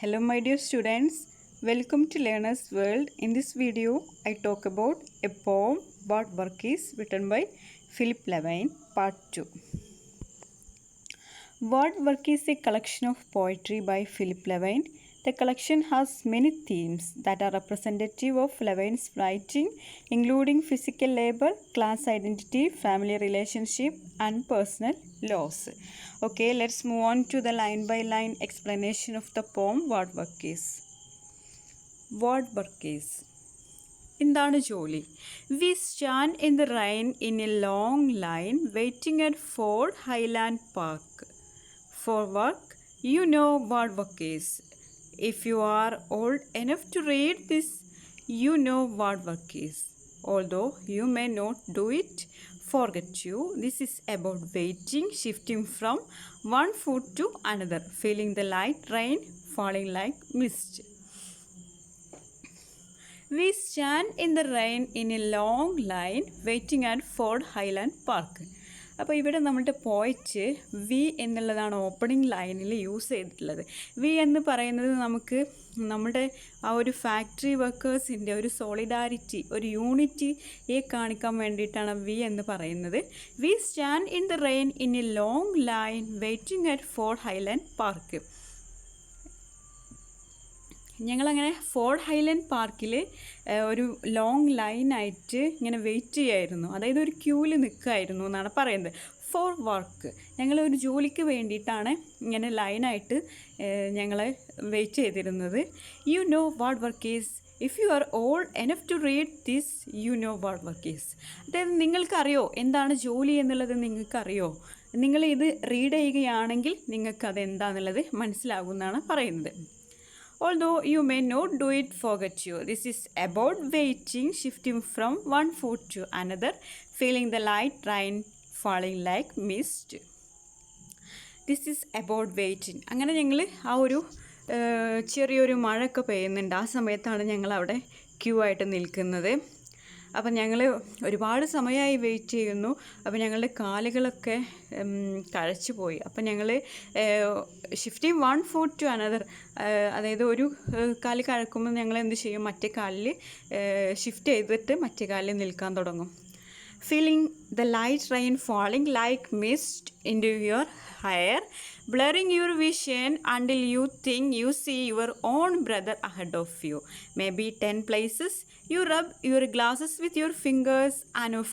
Hello my dear students, welcome to Learner's World. In this video, I talk about a poem, What Work Is, written by Philip Levine, Part 2. What Work is a collection of poetry by Philip Levine. The collection has many themes that are representative of Levine's writing, including physical labor, class identity, family relationship, and personal loss. Okay, let's move on to the line by line explanation of the poem What Work Is. What work is? എന്താണ് ജോലി? We stand in the rain in a long line waiting at Ford Highland Park. For work, you know what work is. If you are old enough to read this, you know what work is. Although you may not do it, forget you. This is about waiting, shifting from one foot to another, feeling the light rain falling like mist. We stand in the rain in a long line waiting at Ford Highland Park. അപ്പോൾ ഇവിടെ നമ്മുടെ പോയിറ്റ് V എന്നുള്ളതാണ് opening ലൈനിൽ use ചെയ്തിട്ടുള്ളത്. V എന്ന് പറയുന്നത് നമുക്ക് നമ്മുടെ ആ ഒരു ഫാക്ടറി വർക്കേഴ്സിൻ്റെ ഒരു സോളിഡാരിറ്റി, ഒരു യൂണിറ്റിയെ കാണിക്കാൻ വേണ്ടിയിട്ടാണ് വി എന്ന് പറയുന്നത്. We stand in the rain in a long line waiting at Ford Highland Park. ഞങ്ങളങ്ങനെ ഫോർഡ് ഹൈലാൻഡ് പാർക്കിൽ ഒരു ലോങ് ലൈനായിട്ട് ഇങ്ങനെ വെയിറ്റ് ചെയ്യായിരുന്നു, അതായത് ഒരു ക്യൂവിൽ നിൽക്കുമായിരുന്നു എന്നാണ് പറയുന്നത്. ഫോർ വർക്ക്, ഞങ്ങളൊരു ജോലിക്ക് വേണ്ടിയിട്ടാണ് ഇങ്ങനെ ലൈനായിട്ട് ഞങ്ങൾ വെയിറ്റ് ചെയ്തിരുന്നത്. You know what work is. If you are old enough to read this, you know what work is. അതായത് നിങ്ങൾക്കറിയോ എന്താണ് ജോലി എന്നുള്ളത്, നിങ്ങൾക്കറിയോ. നിങ്ങൾ ഇത് റീഡ് ചെയ്യുകയാണെങ്കിൽ നിങ്ങൾക്കത് എന്താണെന്നുള്ളത് മനസ്സിലാകുമെന്നാണ് പറയുന്നത്. Although you may not do it, forget you. This is about waiting, shifting from one foot to another, feeling the light rain falling like mist. This is about waiting. അങ്ങനെ ഞങ്ങൾ ആ ഒരു ചെറിയൊരു മഴയൊക്കെ പെയ്യുന്നുണ്ട്. ആ സമയത്താണ് ഞങ്ങൾ അവിടെ ക്യൂ ആയിട്ട് നിൽക്കുന്നത്. അപ്പം ഞങ്ങൾ ഒരുപാട് സമയമായി വെയിറ്റ് ചെയ്യുന്നു. അപ്പോൾ ഞങ്ങളുടെ കാലുകളൊക്കെ കഴച്ചു പോയി. അപ്പം ഞങ്ങൾ shifting one foot to another, അതായത് ഒരു കാല് കഴക്കുമ്പോൾ ഞങ്ങൾ എന്ത് ചെയ്യും, മറ്റേ കാലിൽ ഷിഫ്റ്റ് ചെയ്തിട്ട് മറ്റേ കാലിൽ നിൽക്കാൻ തുടങ്ങും. Feeling the light rain falling like mist into your hair, blurring your vision until you think you see your own brother ahead of you. Maybe 10 places you rub your glasses with your fingers, and of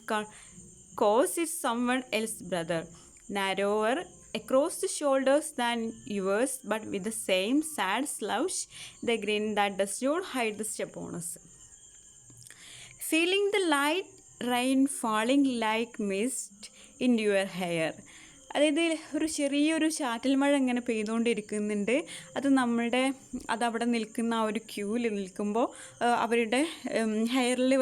course it's someone else's brother, narrower across the shoulders than yours, but with the same sad slouch, the grin that does not hide the step on us. Feeling the light rain falling like mist into your hair. അതായത് ഒരു ചെറിയൊരു ചാറ്റൽ മഴ ഇങ്ങനെ പെയ്തുകൊണ്ടിരിക്കുന്നുണ്ട്. അതവിടെ നിൽക്കുന്ന ആ ഒരു ക്യൂവിൽ നിൽക്കുമ്പോൾ അവരുടെ ഹെയറിൽ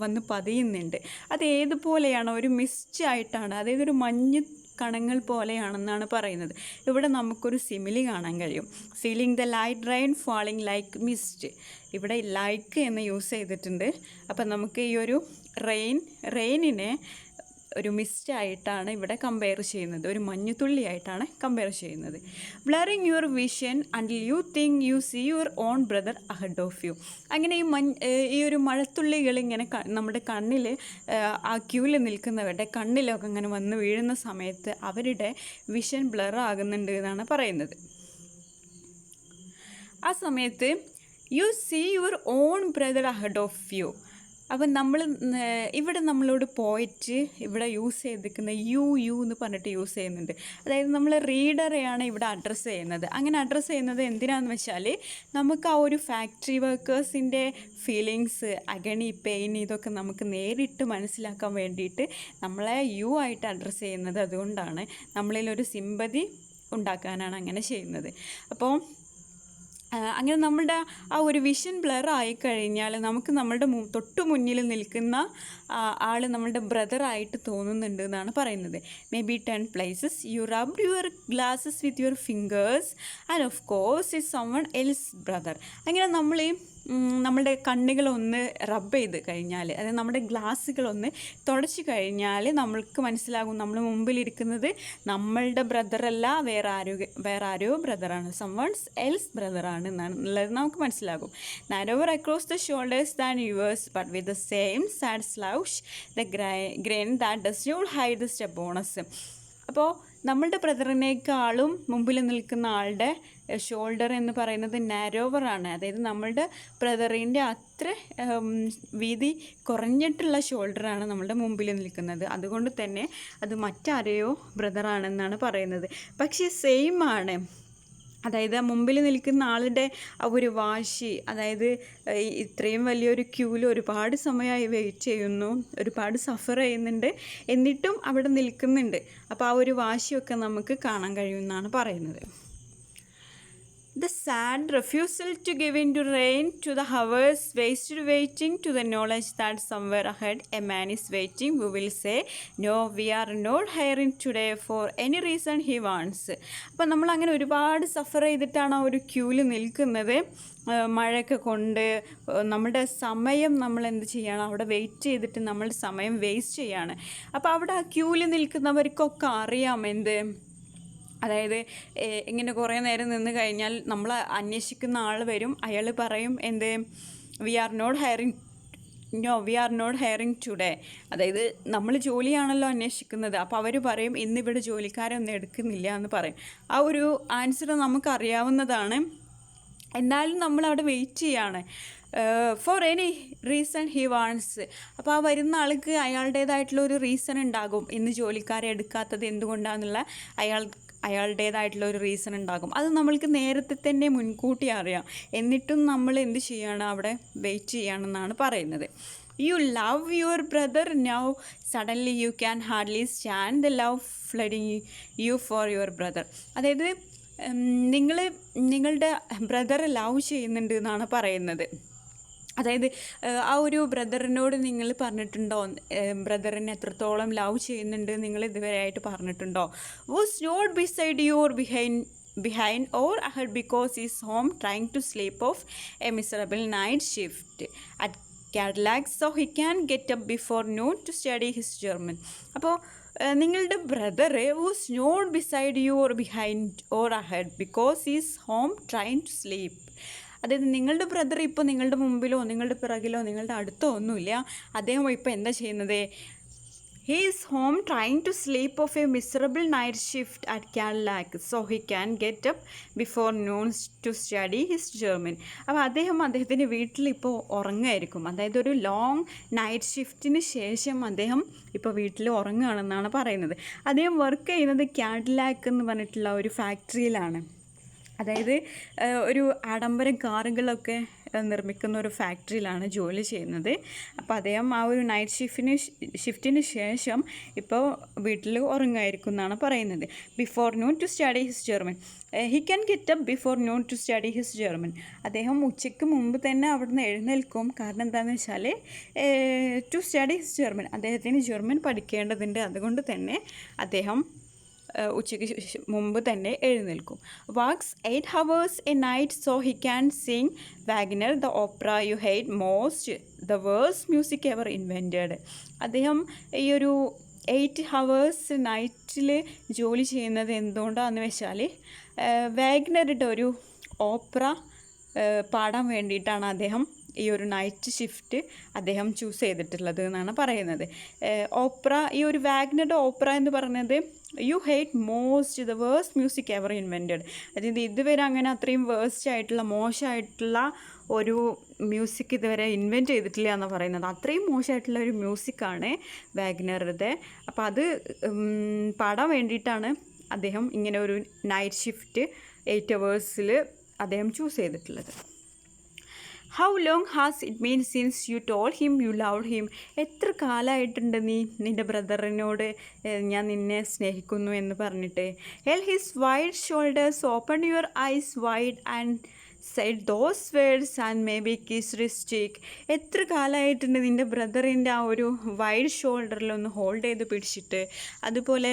വന്ന് പതിയുന്നുണ്ട്. അത് ഏതുപോലെയാണ്, ഒരു മിസ്റ്റ് ആയിട്ടാണ്, അതായത് ഒരു മഞ്ഞ് കണങ്ങൾ പോലെയാണെന്നാണ് പറയുന്നത്. ഇവിടെ നമുക്കൊരു സിമിലി കാണാൻ കഴിയും. Feeling the light rain falling like mist. ഇവിടെ ലൈക്ക് എന്ന് യൂസ് ചെയ്തിട്ടുണ്ട്. അപ്പം നമുക്ക് ഈ ഒരു റെയിനിനെ ഒരു മിസ്റ്റായിട്ടാണ് ഇവിടെ കമ്പയർ ചെയ്യുന്നത്, ഒരു മഞ്ഞുതുള്ളിയായിട്ടാണ് കമ്പയർ ചെയ്യുന്നത്. Blurring your vision until you think you see your own brother ahead of you. അങ്ങനെ ഈ ഒരു മഴത്തുള്ളികൾ ഇങ്ങനെ നമ്മുടെ കണ്ണിൽ, ആ ക്യൂവിൽ നിൽക്കുന്നവരുടെ കണ്ണിലൊക്കെ ഇങ്ങനെ വന്ന് വീഴുന്ന സമയത്ത് അവരുടെ വിഷൻ ബ്ലർ ആകുന്നുണ്ട് എന്നാണ് പറയുന്നത്. ആ സമയത്ത് you see your own brother ahead of you. അപ്പം ഇവിടെ നമ്മളോട് പോയിട്ട് ഇവിടെ യൂസ് ചെയ്തിരിക്കുന്ന യു എന്ന് പറഞ്ഞിട്ട് യൂസ് ചെയ്യുന്നുണ്ട്. അതായത് നമ്മൾ റീഡറെയാണ് ഇവിടെ അഡ്രസ്സ് ചെയ്യുന്നത്. അങ്ങനെ അഡ്രസ്സ് ചെയ്യുന്നത് എന്തിനാണെന്ന് വെച്ചാൽ നമുക്ക് ആ ഒരു ഫാക്ടറി വർക്കേഴ്സിൻ്റെ ഫീലിങ്സ്, അഗണി, പെയിൻ, ഇതൊക്കെ നമുക്ക് നേരിട്ട് മനസ്സിലാക്കാൻ വേണ്ടിയിട്ട് നമ്മളെ യു ആയിട്ട് അഡ്രസ്സ് ചെയ്യുന്നത്. അതുകൊണ്ടാണ് നമ്മളിലൊരു സിമ്പതി ഉണ്ടാക്കാനാണ് അങ്ങനെ ചെയ്യുന്നത്. അപ്പോൾ അങ്ങനെ നമ്മുടെ ആ ഒരു വിഷൻ ബ്ലർ ആയിക്കഴിഞ്ഞാൽ നമുക്ക് നമ്മളുടെ തൊട്ടു മുന്നിൽ നിൽക്കുന്ന ആൾ നമ്മളുടെ ബ്രദറായിട്ട് തോന്നുന്നുണ്ട് എന്നാണ് പറയുന്നത്. Maybe 10 places you rub your glasses with your fingers, and of course it's someone else brother. അങ്ങനെ നമ്മൾ നമ്മുടെ കണ്ണുകളൊന്ന് റബ്ബ് ചെയ്ത് കഴിഞ്ഞാൽ, അതായത് നമ്മുടെ ഗ്ലാസ്സുകളൊന്ന് തുടച്ച് കഴിഞ്ഞാൽ നമ്മൾക്ക് മനസ്സിലാകും നമ്മൾ മുമ്പിലിരിക്കുന്നത് നമ്മളുടെ ബ്രദറല്ല, വേറെ ആരോ ബ്രദറാണ്, സംവൺസ് എൽസ് ബ്രദറാണ്. ആണെന്നുള്ളത് നമുക്ക് മനസ്സിലാകും. Narrower across the shoulders than yours but with the same sad slouch the grin that does not hide the stubbornness. അപ്പോൾ നമ്മളുടെ ബ്രദറിനേക്കാളും മുമ്പിൽ നിൽക്കുന്ന ആളുടെ ഷോൾഡർ എന്ന് പറയുന്നത് നാരോവറാണ്. അതായത് നമ്മളുടെ ബ്രദറിൻ്റെ അത്ര വീതി കുറഞ്ഞിട്ടുള്ള ഷോൾഡറാണ് നമ്മളുടെ മുമ്പിൽ നിൽക്കുന്നത്. അതുകൊണ്ട് തന്നെ അത് മറ്റാരെയോ ബ്രദറാണെന്നാണ് പറയുന്നത്. പക്ഷേ സെയിം ആണ്. അതായത് മുമ്പിൽ നിൽക്കുന്ന ആളുടെ ആ ഒരു വാശി, അതായത് ഇത്രയും വലിയൊരു ക്യൂവിൽ ഒരുപാട് സമയമായി വെയിറ്റ് ചെയ്യുന്നു, ഒരുപാട് സഫർ ചെയ്യുന്നുണ്ട്, എന്നിട്ടും അവിടെ നിൽക്കുന്നുണ്ട്. അപ്പോൾ ആ ഒരു വാശിയൊക്കെ നമുക്ക് കാണാൻ കഴിയുമെന്നാണ് പറയുന്നത്. The sad refusal to give in to rain, to the hours wasted waiting, to the knowledge that somewhere ahead a man is waiting, who will say, no, we are not hiring today for any reason he wants. അപ്പോൾ നമ്മൾ അങ്ങനെ ഒരുപാട് സഫർ ചെയ്തിട്ടാണ് ആ ഒരു ക്യൂവിൽ നിൽക്കുന്നത്. മഴയൊക്കെ കൊണ്ട് നമ്മുടെ സമയം നമ്മൾ എന്ത് ചെയ്യണം, അവിടെ വെയിറ്റ് ചെയ്തിട്ട് നമ്മളുടെ സമയം വേസ്റ്റ് ചെയ്യാണ്. അപ്പോൾ അവിടെ ആ ക്യൂവിൽ നിൽക്കുന്നവർക്കൊക്കെ അറിയാം എന്ത്, അതായത് ഇങ്ങനെ കുറേ നേരം നിന്ന് കഴിഞ്ഞാൽ നമ്മൾ അന്വേഷിക്കുന്ന ആൾ വരും, അയാൾ പറയും എന്ത്, we are not hiring today. അതായത് നമ്മൾ ജോലിയാണല്ലോ അന്വേഷിക്കുന്നത്. അപ്പോൾ അവർ പറയും ഇന്നിവിടെ ജോലിക്കാരെ ഒന്നും എടുക്കുന്നില്ല എന്ന് പറയും. ആ ഒരു ആൻസർ നമുക്കറിയാവുന്നതാണ്. എന്നാലും നമ്മളവിടെ വെയിറ്റ് ചെയ്യാണ്. For any reason he wants. അപ്പോൾ ആ വരുന്ന ആൾക്ക് അയാളുടേതായിട്ടുള്ള ഒരു റീസൺ ഉണ്ടാകും, ഇന്ന് ജോലിക്കാരെ എടുക്കാത്തത് എന്തുകൊണ്ടാണെന്നുള്ള അയാളുടേതായിട്ടുള്ള ഒരു റീസൺ ഉണ്ടാകും. അത് നമ്മൾക്ക് നേരത്തെ തന്നെ മുൻകൂട്ടി അറിയാം. എന്നിട്ടും നമ്മൾ എന്ത് ചെയ്യാണ്, അവിടെ വെയിറ്റ് ചെയ്യാണെന്നാണ് പറയുന്നത്. You love your brother now suddenly you can hardly stand the love flooding you for your brother. അതായത് നിങ്ങളുടെ ബ്രദറെ ലവ് ചെയ്യുന്നുണ്ട് എന്നാണ് പറയുന്നത്. അതായത് ആ ഒരു ബ്രദറിനോട് നിങ്ങൾ പറഞ്ഞിട്ടുണ്ടോ, ബ്രദറിനെ എത്രത്തോളം ലവ് ചെയ്യുന്നുണ്ട് നിങ്ങൾ ഇതുവരെ ആയിട്ട് പറഞ്ഞിട്ടുണ്ടോ? Was not beside you or behind or ahead because he's home trying to sleep off a miserable night shift at Cadillac so he can get up before noon to study his German. അപ്പോൾ നിങ്ങളുടെ brother was not beside you or behind or ahead because is home trying to sleep. അതായത് നിങ്ങളുടെ brother ഇപ്പോൾ നിങ്ങളുടെ മുമ്പിലോ നിങ്ങളുടെ പിറകിലോ നിങ്ങളുടെ അടുത്തോ ഒന്നുമില്ല. അദ്ദേഹം ഇപ്പോൾ എന്താ ചെയ്യുന്നത്, he is home trying to sleep off a miserable night shift at Cadillac so he can get up before noon to study his German. അപ്പോൾ അദ്ദേഹത്തിൻ്റെ വീട്ടിലിപ്പോൾ ഉറങ്ങായിരിക്കും. അതായത് ഒരു ലോങ് നൈറ്റ് ഷിഫ്റ്റിന് ശേഷം അദ്ദേഹം ഇപ്പോൾ വീട്ടിൽ ഉറങ്ങുകയാണെന്നാണ് പറയുന്നത്. അദ്ദേഹം വർക്ക് ചെയ്യുന്നത് കാഡിലാക്ക് എന്ന് പറഞ്ഞിട്ടുള്ള ഒരു ഫാക്ടറിയിലാണ്. അതായത് ഒരു ആഡംബര കാറുകളൊക്കെ നിർമ്മിക്കുന്ന ഒരു ഫാക്ടറിയിലാണ് ജോലി ചെയ്യുന്നത്. അപ്പോൾ അദ്ദേഹം ആ ഒരു നൈറ്റ് ഷിഫ്റ്റിന് ശേഷം ഇപ്പോൾ വീട്ടിൽ ഉറങ്ങായിരിക്കും എന്നാണ് പറയുന്നത്. Before noon to study his German. He can get up before noon to study his German. അദ്ദേഹം ഉച്ചയ്ക്ക് മുമ്പ് തന്നെ അവിടുന്ന് എഴുന്നേൽക്കും. കാരണം എന്താണെന്ന് വെച്ചാൽ ടു സ്റ്റഡി ഹിസ് ജർമ്മൻ, അദ്ദേഹത്തിന് ജർമ്മൻ പഠിക്കേണ്ടതുണ്ട്. അതുകൊണ്ട് തന്നെ അദ്ദേഹം ഉച്ചയ്ക്ക് മുമ്പ് തന്നെ എഴുന്നേൽക്കും. Works 8 hours a night so he can sing Wagner the opera you hate most the worst music ever invented. അദ്ദേഹം ഈ ഒരു 8 hours നൈറ്റിൽ ജോലി ചെയ്യുന്നത് എന്തുകൊണ്ടാണെന്ന് വെച്ചാൽ വാഗ്നറുടെ ഒരു ഓപ്പറ പാടാൻ വേണ്ടിയിട്ടാണ് അദ്ദേഹം ഈ ഒരു നൈറ്റ് ഷിഫ്റ്റ് അദ്ദേഹം ചൂസ് ചെയ്തിട്ടുള്ളത് എന്നാണ് പറയുന്നത്. ഓപ്പറ, ഈ ഒരു വാഗ്നറുടെ ഓപ്പറ എന്ന് പറയുന്നത് U hate most the worst music ever invented. അതായത് ഇതുവരെ അങ്ങനെ അത്രയും വേഴ്സ്റ്റ് ആയിട്ടുള്ള മോശമായിട്ടുള്ള ഒരു മ്യൂസിക് ഇതുവരെ ഇൻവെൻറ്റ് ചെയ്തിട്ടില്ല എന്ന് പറയുന്നത്. അത്രയും മോശമായിട്ടുള്ള ഒരു മ്യൂസിക്കാണ് വാഗ്നറുടെ. അപ്പോൾ അത് പാടാൻ വേണ്ടിയിട്ടാണ് അദ്ദേഹം ഇങ്ങനെ ഒരു നൈറ്റ് ഷിഫ്റ്റ് 8 hours അദ്ദേഹം ചൂസ് ചെയ്തിട്ടുള്ളത്. How long has it been since you told him you loved him. എത്ര കാലമായിട്ടുണ്ട് നിൻ്റെ ബ്രദറിനോട് ഞാൻ നിന്നെ സ്നേഹിക്കുന്നു എന്ന് പറഞ്ഞിട്ട്. Held his wide shoulders open your eyes wide and said those words and maybe kissed his cheek. എത്ര കാലമായിട്ടുണ്ട് നിൻ്റെ ബ്രദറിൻ്റെ ആ ഒരു വൈഡ് ഷോൾഡറിലൊന്ന് ഹോൾഡ് ചെയ്ത് പിടിച്ചിട്ട്, അതുപോലെ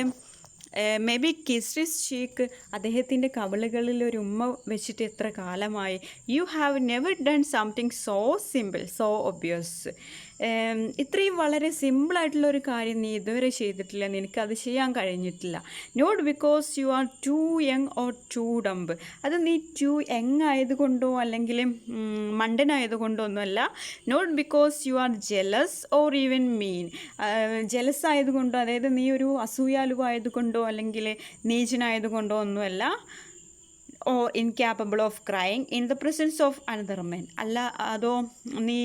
may be kissed his cheek, അദ്ദേഹത്തിൻ്റെ കവിളുകളിൽ ഒരു ഉമ്മ വെച്ചിട്ട് എത്ര കാലമായി. You have never done something so simple so obvious. ഇത്രയും വളരെ സിമ്പിളായിട്ടുള്ള ഒരു കാര്യം നീ ഇതുവരെ ചെയ്തിട്ടില്ല, നിനക്കത് ചെയ്യാൻ കഴിഞ്ഞിട്ടില്ല. Not because you are too young or too dumb. അത് നീ ടു യങ് ആയതുകൊണ്ടോ അല്ലെങ്കിൽ മണ്ടനായതുകൊണ്ടോ ഒന്നുമല്ല. Not because you are jealous or even mean. Jealous ആയതുകൊണ്ടോ, അതായത് നീ ഒരു അസൂയാലുവായതുകൊണ്ടോ അല്ലെങ്കിൽ നീചനായതുകൊണ്ടോ ഒന്നുമല്ല. Or incapable of crying in the presence of another men. അല്ല, അതോ നീ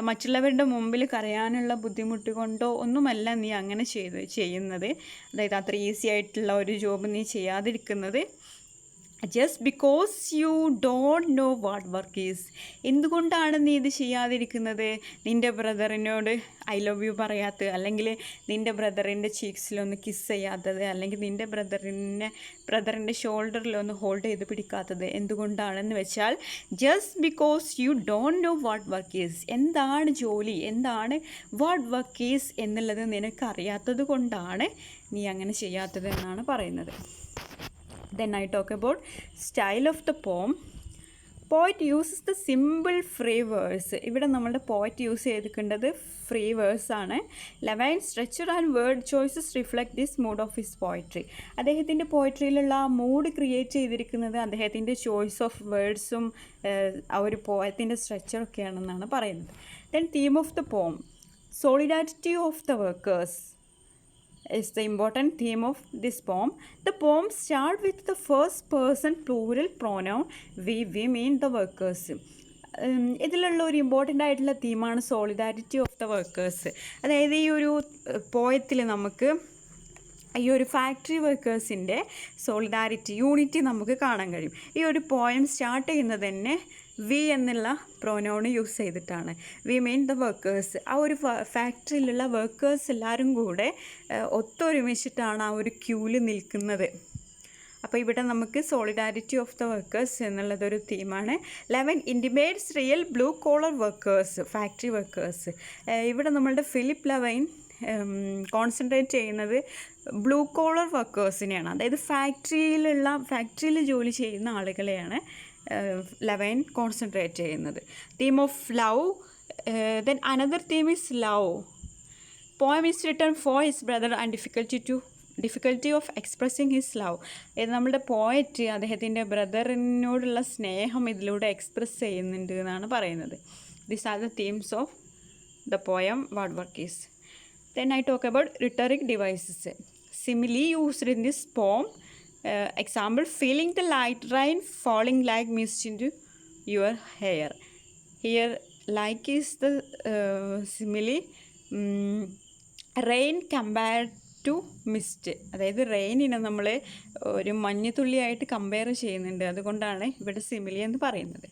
മറ്റുള്ളവരുടെ മുമ്പിൽ കരയാനുള്ള ബുദ്ധിമുട്ട് കൊണ്ടോ ഒന്നുമല്ല നീ അങ്ങനെ ചെയ്യുന്നത്. അതായത് അത്ര ഈസി ആയിട്ടുള്ള ഒരു ജോബ് നീ ചെയ്യാതിരിക്കുന്നത്. Just because you don't know what work is. എന്തുകൊണ്ടാണ് നീ ഇത് ചെയ്യാതിരിക്കുന്നത്? നിൻ്റെ ബ്രദറിനോട് ഐ ലവ് യു പറയാത്തത്, അല്ലെങ്കിൽ നിൻ്റെ ബ്രദറിൻ്റെ ചീക്സിലൊന്ന് കിസ് ചെയ്യാത്തത്, അല്ലെങ്കിൽ നിൻ്റെ ബ്രദറിൻ്റെ ഷോൾഡറിലൊന്ന് ഹോൾഡ് ചെയ്ത് പിടിക്കാത്തത് എന്തുകൊണ്ടാണെന്ന് വെച്ചാൽ just because you don't know what work is. എന്താണ് ജോലി, എന്താണ് വാട്ട് വർക്ക് ഈസ് എന്നുള്ളത് നിനക്കറിയാത്തത് കൊണ്ടാണ് നീ അങ്ങനെ ചെയ്യാത്തത് എന്നാണ് പറയുന്നത്. Then I talk about style of the poem. Poet uses the simple free verse. ഇവിടെ നമ്മളുടെ പോയറ്റ് യൂസ് ചെയ്തിരിക്കേണ്ടത് ഫ്രീ വേഴ്സ് ആണ്. Line structure and word choices reflect this mood of his poetry. അദ്ദേഹത്തിൻ്റെ പോയട്രിയിലുള്ള ആ മൂഡ് ക്രിയേറ്റ് ചെയ്തിരിക്കുന്നത് അദ്ദേഹത്തിൻ്റെ choice of വേർഡ്സും ആ ഒരു പോയത്തിൻ്റെ സ്ട്രക്ചറൊക്കെയാണെന്നാണ് പറയുന്നത്. Then theme of the poem, solidarity of the workers is the important theme of this poem. The poem starts with the first person plural pronoun we mean the workers. ഇതിലുള്ള ഒരു important ആയിട്ടുള്ള തീമാണ് solidarity of the workers. അതായത് ഈ ഒരു പോയത്തിൽ നമുക്ക് ഈ ഒരു factory വർക്കേഴ്സിൻ്റെ solidarity, unity നമുക്ക് കാണാൻ കഴിയും. ഈ ഒരു പോയം സ്റ്റാർട്ട് ചെയ്യുന്നത് തന്നെ വി എന്നുള്ള പ്രോനൗൺ യൂസ് ചെയ്തിട്ടാണ്. V mean the workers. ആ ഒരു ഫാക്ടറിയിലുള്ള വർക്കേഴ്സ് എല്ലാവരും കൂടെ ഒത്തൊരുമിച്ചിട്ടാണ് ആ ഒരു ക്യൂവിൽ നിൽക്കുന്നത്. അപ്പോൾ ഇവിടെ നമുക്ക് സോളിഡാരിറ്റി ഓഫ് ദ വർക്കേഴ്സ് എന്നുള്ളതൊരു തീമാണ്. 11 intimates real blue collar workers, factory workers. ഇവിടെ നമ്മളുടെ ഫിലിപ്പ് ലവൈൻ കോൺസെൻട്രേറ്റ് ചെയ്യുന്നത് ബ്ലൂ കോളർ വർക്കേഴ്സിനെയാണ്, അതായത് ഫാക്ടറിയിൽ ജോലി ചെയ്യുന്ന ആളുകളെയാണ് ലവൈൻ കോൺസെൻട്രേറ്റ് ചെയ്യുന്നത്. Theme of love, then another theme is love. Poem is written for his brother and difficulty of expressing his love. ഇത് നമ്മുടെ പോയറ്റ് അദ്ദേഹത്തിൻ്റെ ബ്രദറിനോടുള്ള സ്നേഹം ഇതിലൂടെ എക്സ്പ്രസ് ചെയ്യുന്നുണ്ട് എന്നാണ് പറയുന്നത്. These are the themes of the poem what work is. Then I talk about rhetoric devices. Simile used in this poem. Example, feeling the light rain falling like mist into your hair. Here, like is the simile. Rain compared to mist. അതായത് റെയിനിനെ നമ്മൾ ഒരു മഞ്ഞുതുള്ളിയായിട്ട് compare ചെയ്യുന്നുണ്ട്, അതുകൊണ്ടാണ് ഇവിടെ simile എന്ന് പറയുന്നത്.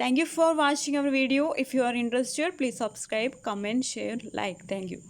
Thank you for watching our video. If you are interested, please subscribe, comment, share, like. Thank you.